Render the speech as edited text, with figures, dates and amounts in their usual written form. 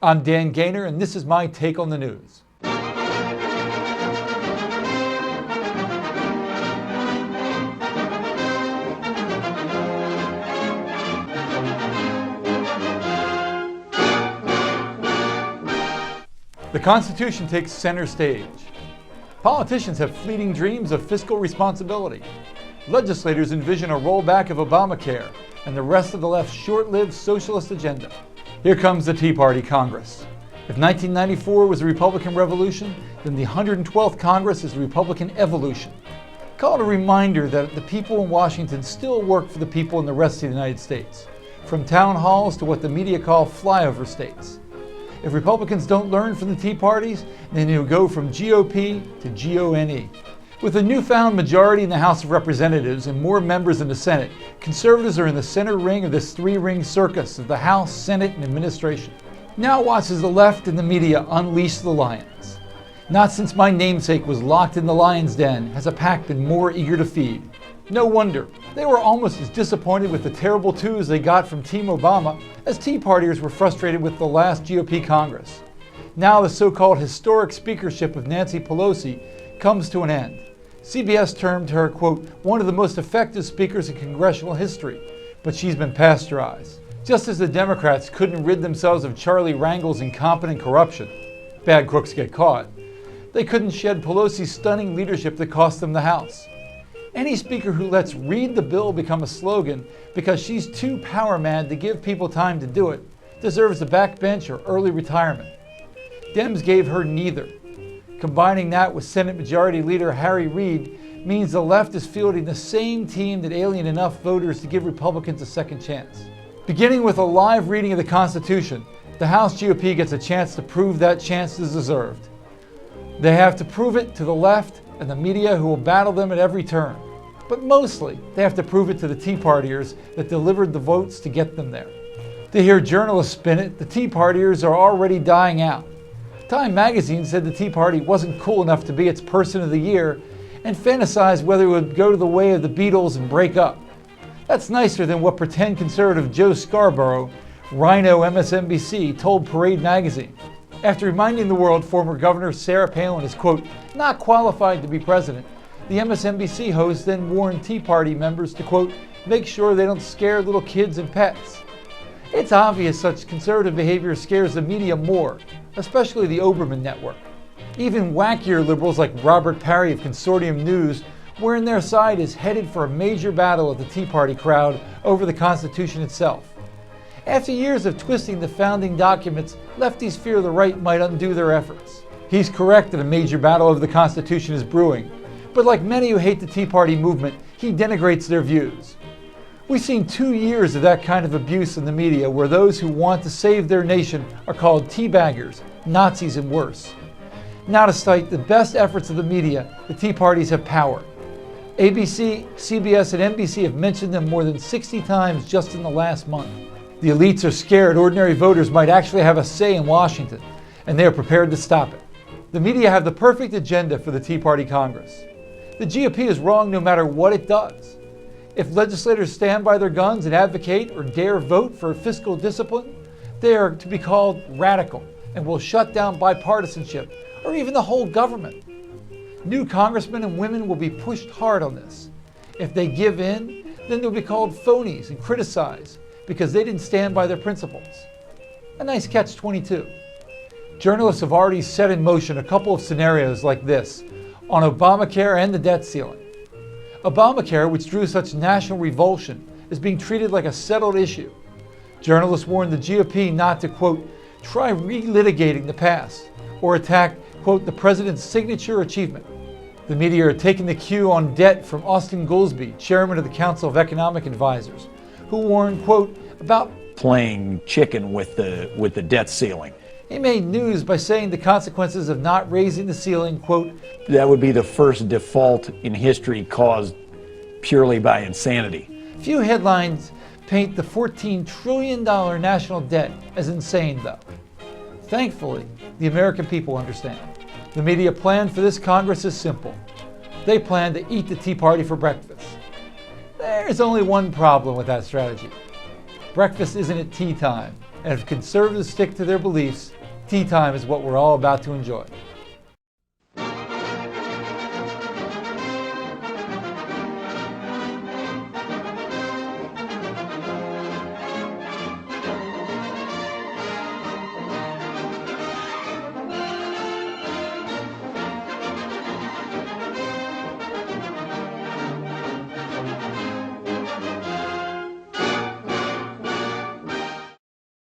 I'm Dan Gaynor, and this is my take on the news. The Constitution takes center stage. Politicians have fleeting dreams of fiscal responsibility. Legislators envision a rollback of Obamacare and the rest of the left's short-lived socialist agenda. Here comes the Tea Party Congress. If 1994 was a Republican revolution, then the 112th Congress is a Republican evolution. Call it a reminder that the people in Washington still work for the people in the rest of the United States, from town halls to what the media call flyover states. If Republicans don't learn from the Tea Parties, then you'll go from GOP to GONE. With a newfound majority in the House of Representatives and more members in the Senate, conservatives are in the center ring of this three-ring circus of the House, Senate, and administration. Now watch as the left and the media unleash the lions. Not since my namesake was locked in the lion's den has a pack been more eager to feed. No wonder. They were almost as disappointed with the terrible twos they got from Team Obama as Tea Partiers were frustrated with the last GOP Congress. Now the so-called historic speakership of Nancy Pelosi comes to an end. CBS termed her, quote, one of the most effective speakers in congressional history, but she's been pasteurized. Just as the Democrats couldn't rid themselves of Charlie Rangel's incompetent corruption, bad crooks get caught, they couldn't shed Pelosi's stunning leadership that cost them the House. Any speaker who lets read the bill become a slogan because she's too power mad to give people time to do it deserves a backbench or early retirement. Dems gave her neither. Combining that with Senate Majority Leader Harry Reid means the left is fielding the same team that alienated enough voters to give Republicans a second chance. Beginning with a live reading of the Constitution, the House GOP gets a chance to prove that chance is deserved. They have to prove it to the left and the media who will battle them at every turn. But mostly, they have to prove it to the Tea Partiers that delivered the votes to get them there. To hear journalists spin it, the Tea Partiers are already dying out. Time magazine said the Tea Party wasn't cool enough to be its person of the year and fantasized whether it would go to the way of the Beatles and break up. That's nicer than what pretend conservative Joe Scarborough, Rhino MSNBC, told Parade magazine. After reminding the world former Governor Sarah Palin is, quote, not qualified to be president, the MSNBC host then warned Tea Party members to, quote, make sure they don't scare little kids and pets. It's obvious such conservative behavior scares the media more, especially the Oberman network. Even wackier liberals like Robert Parry of Consortium News wherein their side is headed for a major battle of the Tea Party crowd over the Constitution itself. After years of twisting the founding documents, lefties fear the right might undo their efforts. He's correct that a major battle over the Constitution is brewing, but like many who hate the Tea Party movement, he denigrates their views. We've seen 2 years of that kind of abuse in the media where those who want to save their nation are called teabaggers, Nazis, and worse. Now, despite the best efforts of the media, the Tea Parties have power. ABC, CBS, and NBC have mentioned them more than 60 times just in the last month. The elites are scared ordinary voters might actually have a say in Washington, and they are prepared to stop it. The media have the perfect agenda for the Tea Party Congress. The GOP is wrong no matter what it does. If legislators stand by their guns and advocate or dare vote for fiscal discipline, they are to be called radical and will shut down bipartisanship or even the whole government. New congressmen and women will be pushed hard on this. If they give in, then they'll be called phonies and criticized because they didn't stand by their principles. A nice catch-22. Journalists have already set in motion a couple of scenarios like this on Obamacare and the debt ceiling. Obamacare, which drew such national revulsion, is being treated like a settled issue. Journalists warned the GOP not to, quote, try relitigating the past or attack, quote, the president's signature achievement. The media are taking the cue on debt from Austin Goolsbee, chairman of the Council of Economic Advisors, who warned, quote, about playing chicken with the debt ceiling. He made news by saying the consequences of not raising the ceiling, quote, that would be the first default in history caused purely by insanity. Few headlines paint the $14 trillion national debt as insane, though. Thankfully, the American people understand. The media plan for this Congress is simple. They plan to eat the Tea Party for breakfast. There's only one problem with that strategy. Breakfast isn't at tea time. And if conservatives stick to their beliefs, tea time is what we're all about to enjoy.